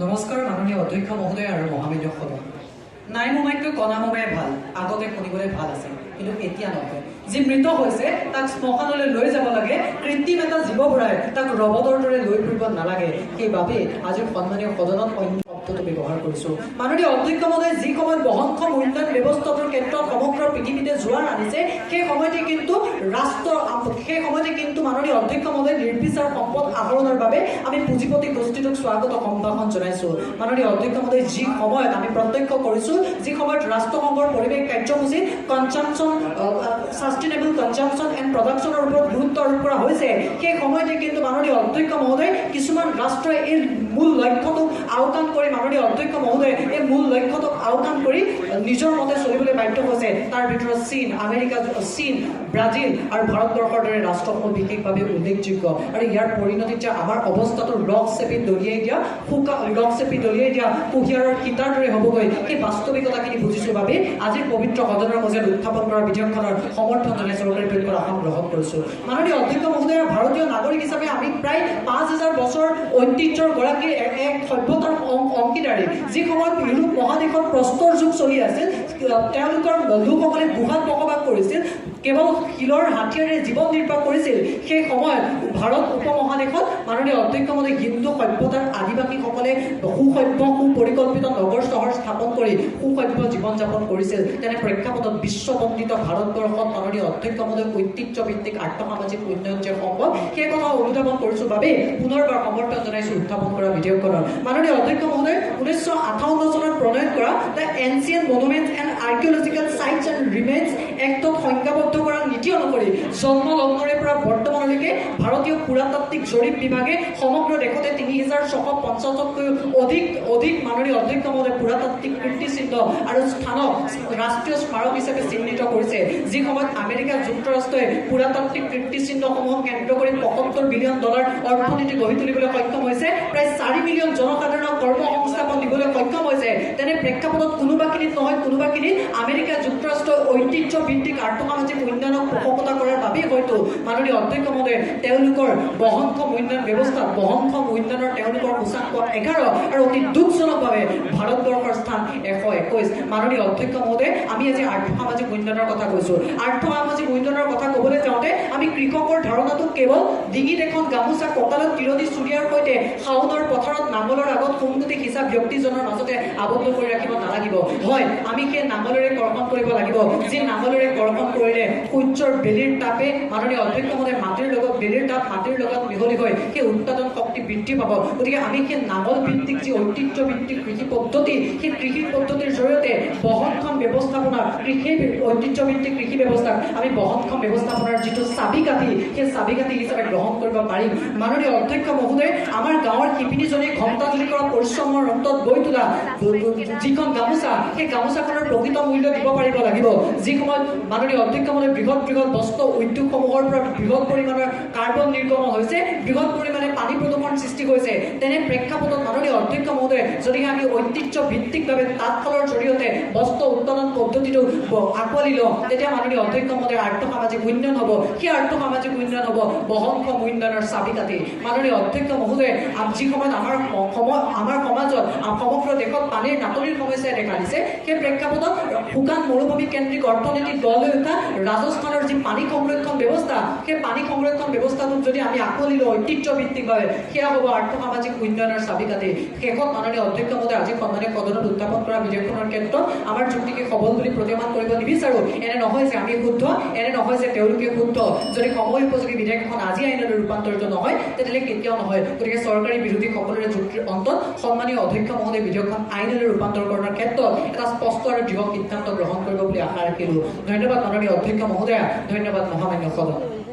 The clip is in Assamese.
নমস্কাৰ মাননীয় অধ্যক্ষ মহোদয় আৰু মহামান্য সদন। নাই মোমাইতকৈ কণা মোমাই ভাল, আগতে শুনিবলৈ ভাল আছিল, কিন্তু এতিয়া নহয়। যি মৃত হৈছে তাক শ্মশানলৈ লৈ যাব লাগে, কৃত্ৰিম এটা জীৱ ভৰাই তাক ৰবটৰ দৰে লৈ ফুৰিব নালাগে। সেইবাবে আজি সন্মানীয় সদনত অন্য শব্দটো ব্যৱহাৰ কৰিছোঁ। মাননীয় অধ্যক্ষ মহোদয় যি সময়ত বহনক্ষম উন্নয়ন ব্যৱস্থাটোৰ ক্ষেত্ৰত সমগ্ৰ পৃথিৱীতে জোৱাৰ আনিছে, সেই সময়তে কিন্তু মাননীয় অধ্যক্ষ মহোদয় নিৰ্বিচাৰ সম্পদ আহৰণৰ বাবে আমি পুঁজিপতি গোষ্ঠীটোক স্বাগত সম্ভাষণ জনাইছোঁ। মাননীয় অধ্যক্ষ মহোদয় যি সময়ত আমি প্ৰত্যক্ষ কৰিছোঁ, যি সময়ত ৰাষ্ট্ৰসংঘৰ পৰিৱেশ কাৰ্যসূচীত সাষ্টেইনেবল কনজাম্পশ্যন এণ্ড প্ৰডাকশ্যনৰ ওপৰত গুৰুত্ব আৰোপ কৰা হৈছে, সেই সময়তে কিন্তু মাননীয় অধ্যক্ষ মহোদয় কিছুমান ৰাষ্ট্ৰই এই মূল লক্ষ্যটোক আওকাণ কৰি মাননীয় অধ্যক্ষ মহোদয় এই মূল লক্ষ্যটোক আওকাণ কৰি নিজৰ মতে চলিবলৈ বাধ্য হৈছে। তাৰ ভিতৰত চীন, আমেৰিকা, ব্ৰাজিল আৰু ভাৰতবৰ্ষৰ দৰে ৰাষ্ট্ৰসমূহ বিশেষভাৱে উল্লেখযোগ্য। আৰু ইয়াৰ পৰিণতিত যে আমাৰ অৱস্থাটো ৰক চেপি দলিয়াই দিয়া কুঁহিয়াৰৰ সীতাৰ দৰে হ'বগৈ, সেই বাস্তৱিকতাখিনি বুজিছোঁ বাবে আজিৰ পবিত্ৰ সদনৰ মাজত উত্থাপন কৰা বিধেয়কখনৰ সমৰ্থন জনাই চৰকাৰী পক্ষৰ আসন গ্ৰহণ কৰিছোঁ। মাননীয় অধ্যক্ষ মহোদয়, ভাৰতীয় নাগৰিক হিচাপে আমি প্ৰায় ৫,০০০ বছৰ ঐতিহ্যৰ গৰাকী এক সভ্যতাৰ অংশীদাৰী। যি সময়ত ইউৰোপ মহাদেশত প্ৰস্তৰ যুগ চলি আছিল, তেওঁলোকৰ লোকসকলে গুহাত বসবাস কৰিছিল, কেৱল শিলৰ হাতীয়াৰে জীৱন নিৰ্বাহ কৰিছিল। সেই সময়ত ভাৰত উপমহাদেশত মাননীয় অধ্যক্ষ মহোদয় হিন্দু সভ্যতাৰ আদিবাসীসকলে সুসভ্য সুপৰিকল্পিত নগৰ চহৰ স্থাপন কৰি সুসভ্য জীৱন যাপন কৰিছিল। তেনে প্ৰেক্ষাপটত বিশ্ববন্দিত ভাৰতবৰ্ষত মাননীয় অধ্যক্ষ মহোদয় ঐতিহ্যভিত্তিক আৰ্থসামাজিক উন্নয়ন যে সম্ভৱ, সেই কথা অনুধাৱন কৰিছোঁ বাবে পুনৰবাৰ সমৰ্থন জনাইছোঁ উত্থাপন কৰা বিধেয়কখনৰ। মাননীয় অধ্যক্ষ মহোদয়, 1958 চনত প্ৰণয়ন কৰা the ancient monuments and archaeological sites and remains এক্টত সংজ্ঞাবদ্ধ কৰা নীতি অনুসৰি জন্ম লগ্নৰে পৰা বৰ্তমানলৈকে ভাৰতীয় পুৰাতাত্ত্বিক জৰীপ বিভাগে সমগ্ৰ দেশতে ৩,৬৫০তকৈ অধিক মাননীয় অধ্যক্ষ মহোদয় পুৰাতাত্ত্বিক কীৰ্তিচিহ্ন আৰু স্থানক ৰাষ্ট্ৰীয় স্মাৰক হিচাপে চিহ্নিত কৰিছে। যি সময়ত আমেৰিকা যুক্তৰাষ্ট্ৰই পুৰাতাত্ত্বিক কীৰ্তিচিহ্নসমূহক কেন্দ্ৰ কৰি $৭৫ বিলিয়ন অৰ্থনীতি গঢ়ি তুলিবলৈ সক্ষম হৈছে, প্ৰায় ৪ মিলিয়ন জনসাধাৰণক কৰ্মসংস্থাপন দিবলৈ সক্ষম হৈছে। তেনে প্ৰেক্ষাপটত কোনোবাখিনিত আমেৰিকা যুক্তৰাষ্ট্ৰৰ ঐতিহ্যভিত্তিক আৰ্থসামাজিক উন্নয়নক পোষকতা কৰাৰ বাবেই হয়তো মাননীয় অধ্যক্ষ মহোদয় তেওঁলোকৰ বহনক্ষম উন্নয়ন ব্যৱস্থাত বহনক্ষম উন্নয়নৰ তেওঁলোকৰ সূচাংক 11 আৰু অতি দুখজনকভাৱে ভাৰতবৰ্ষৰ স্থান 121। মাননীয় অধ্যক্ষ মহোদয়, আমি আজি আৰ্থসামাজিক উন্নয়নৰ কথা কৈছোঁ। আৰ্থসামাজিক উন্নয়নৰ কথা ক'বলৈ যাওঁতে আমি কৃষকৰ ধাৰণাটো কেৱল ডিঙিত এখন গামোচা, কঁকালত তিৰণি চুৰিয়াৰ সৈতে শাওনৰ পথাৰত নাঙলৰ আগত সোণগুটি সিঁচা ব্যক্তিজনৰ মাজতে আবদ্ধ কৰি ৰাখিব নালাগিব। হয়, আমি সেই নাঙলেৰে কৰ্ষণ কৰিব লাগিব, যি নাঙলেৰে কৰ্ষণ কৰিলে সূৰ্যৰ বেলিৰ তাপে মাননীয় অধ্যক্ষ মহোদয় বেলিৰ তাপ মাটিৰ লগত মিহলি হৈ সেই উৎপাদন শক্তি বৃদ্ধি পাব। গতিকে আমি সেই নাঙল ভিত্তিক যি ঐতিহ্যভিত্তিক কৃষি পদ্ধতি, সেই কৃষি পদ্ধতিৰ জৰিয়তে বহনক্ষম ব্যৱস্থাপনা, ঐতিহ্যভিত্তিক কৃষি ব্যৱস্থাক আমি বহনক্ষম ব্যৱস্থাপনাৰ যিটো চাবিকাঠি, সেই চাবিকাঠি হিচাপে গ্ৰহণ কৰিব পাৰিম। মাননীয় অধ্যক্ষ মহোদয়, আমাৰ গাঁৱৰ শিপিনীজনী ঘণ্টাজুৰি কৰা পৰিশ্ৰমৰ অন্তত বৈ তোলা যিখন গামোচা, সেই গামোচাখনৰ প্ৰকৃত মূল্য দিব পাৰিব লাগিব। যি সময়ত মাননীয় অধ্যক্ষ মহোদয় বৃহৎ বস্ত্ৰ উদ্যোগসমূহৰ পৰা বৃহৎ পৰিমাণৰ কাৰ্বন নিৰ্গমন হৈছে, বৃহৎ পৰিমাণে পানী প্ৰদূষণ সৃষ্টি হৈছে, তেনে প্ৰেক্ষাপটত মাননীয় অধ্যক্ষ মহোদয় যদিহে আমি ঐতিহ্যভিত্তিকভাৱে তাঁতশালৰ জৰিয়তে বস্ত্ৰ উৎপাদন পদ্ধতিটো আঁকোৱালি লওঁ, তেতিয়া মাননীয় অধ্যক্ষ মহোদয় আৰ্থসামাজিক উন্নয়ন হ'ব। সেই আৰ্থসামাজিক উন্নয়ন হ'ব বহনক্ষম উন্নয়নৰ চাবিকাঠি। মাননীয় অধ্যক্ষ মহোদয়, যি সময়ত আমাৰ সমাজত সমগ্ৰ দেশত পানীৰ নাটনিৰ সমস্যাই দেখা দিছে, সেই প্ৰেক্ষাপটত শুকান মৰুভূমি কেন্দ্ৰিক অৰ্থনীতি গঢ় লৈ উঠা ৰাজস্থানৰ যি পানী সংৰক্ষণ ব্যৱস্থা, সেই পানী সংৰক্ষণ ব্যৱস্থাটোক যদি আমি আঁকোৱালি লওঁ ঐতিহ্যভিত্তিকভাৱে, সেয়া হ'ব আৰ্থসামাজিক উন্নয়নৰ চাবিকাঠি। শেষত মাননীয় অধ্যক্ষ মহোদয়, আজি সন্মানীয় সদনত উত্থাপন কৰা বিধেয়কখনৰ ক্ষেত্ৰত আমাৰ যুক্তিকে সবল বুলি প্ৰতিমান কৰিব নিবিচাৰোঁ। এনে নহয় যে আমি শুদ্ধ, এনে নহয় যে তেওঁলোকে শুদ্ধ। যদি সময় উপযোগী বিধেয়ক এখন আজি আইনলৈ ৰূপান্তৰিত নহয়, তেতিয়াহ'লে কেতিয়াও নহয়। গতিকে চৰকাৰী বিৰোধী সকলোৰে যুক্তিৰ অন্তত সন্মানীয় অধ্যক্ষ মহোদয় বিধেয়কখন আইনলৈ ৰূপান্তৰকৰণৰ ক্ষেত্ৰত এটা স্পষ্ট আৰু দৃঢ় সিদ্ধান্ত গ্ৰহণ কৰিব বুলি আশা ৰাখিলোঁ। ধন্যবাদ মাননীয় অধ্যক্ষ মহোদয়া, ধন্যবাদ মহামান্য সদন।